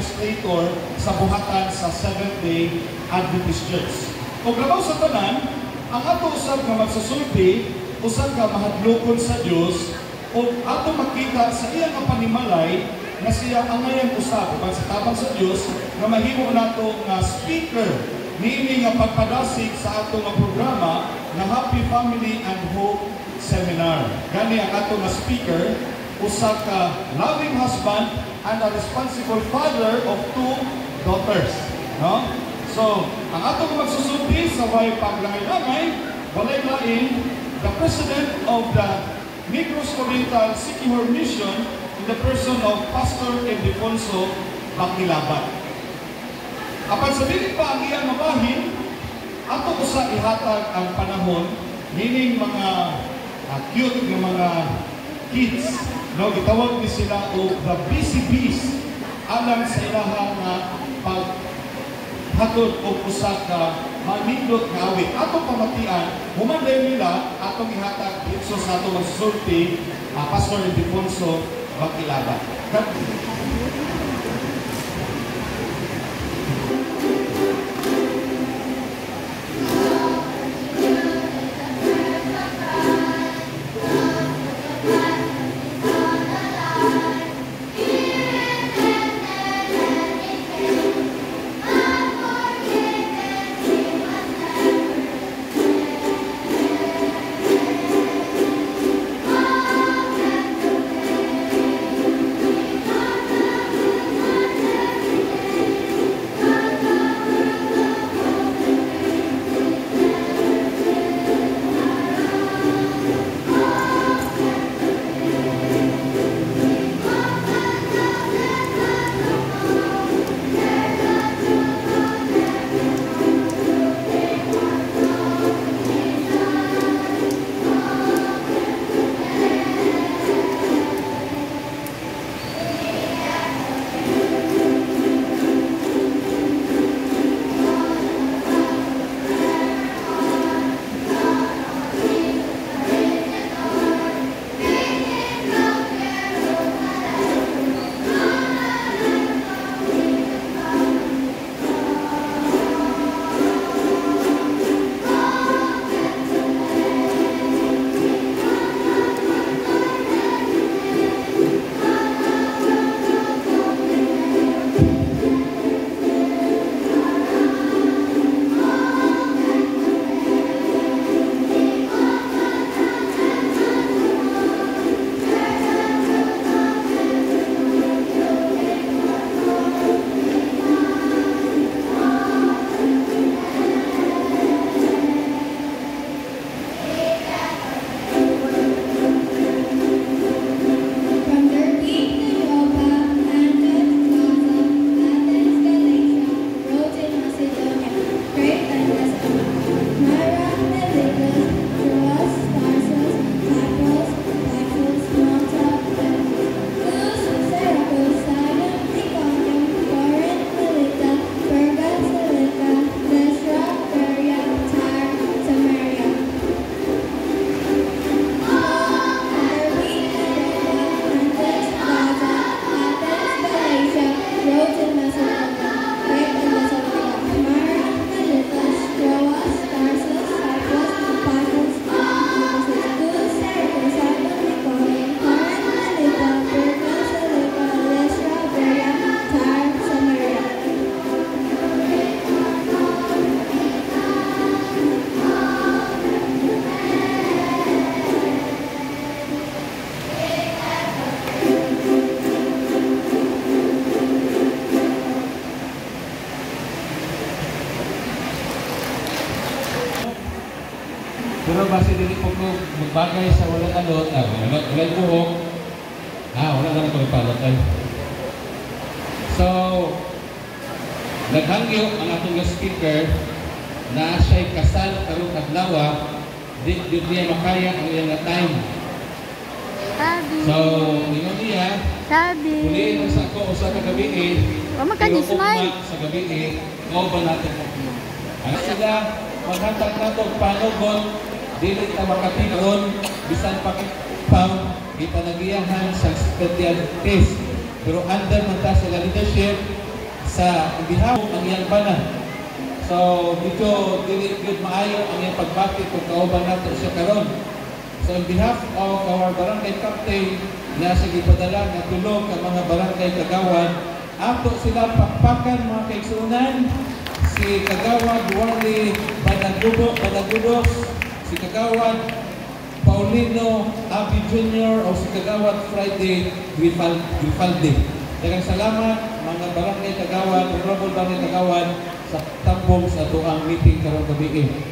administrator sa buhatan sa Seventh-day Adventist Church. Kung labaw sa tanan, ang ato usab nga magsusulti, usab ka mahadlokon sa Dios o ato makita sa iyang kapanimalay na siya ang ngayon usab ug sa tabang sa Dios nga mahimo nato nga speaker niini nga pagpadasig sa ato nga programa na Happy Family and Hope Seminar. Gani ang ato nga speaker, usa ka loving husband and a responsible father of 2 daughters. No? So, ang ato nga magsusulti sa way paglangay-langay, walay lain, the President of the Negros Oriental Siquijor Mission in the person of Pastor Ildefonso Baquilabat. Apan sa dili pa ang iyang mabahin, ato ko sa ihatag ang panahon, meaning mga cute ng mga kids, no, gitawag ni sila o the BCBs, alang sa ilahang paghatod o usa ka manindot nga awit. Atong pamatian, humanday nila atong ihatag dito sa atong magsusulti, Pastor Ildefonso Baquilabat. Pero base dili po ko magbagay sa walang alot, walang buhok, wala na ito ipalot ay. So, naghangyo ang atong speaker na siya'y kasal karong adlaw, di niya makaya ang iyang time. So, ingon niya, huli na sa ako sa kagabi sa gabi o ba natin po. Ano sila, maghatag na ito, panugon, dili na makatigon, bisan pakipam, ipanagiyahan sa estudyante. Pero under man ta sila leadership, sa bihaw ang iyang bana. So dito dili gyud maayo ang iyang pagbati kung kauban nato siya karon. So on behalf of our barangay captain na sa gipadala nga tulong ka mga barangay kagawad, ato sila pakpakan mga kaigsunan, si Kagawad Warley Banagudos, si Kagawad Paulino Abi Jr. o si Kagawad Friday Grifalde. Daghang salamat mga barangay kagawad, honorable barangay kagawad sa tambong sa tuang meeting karong gabi.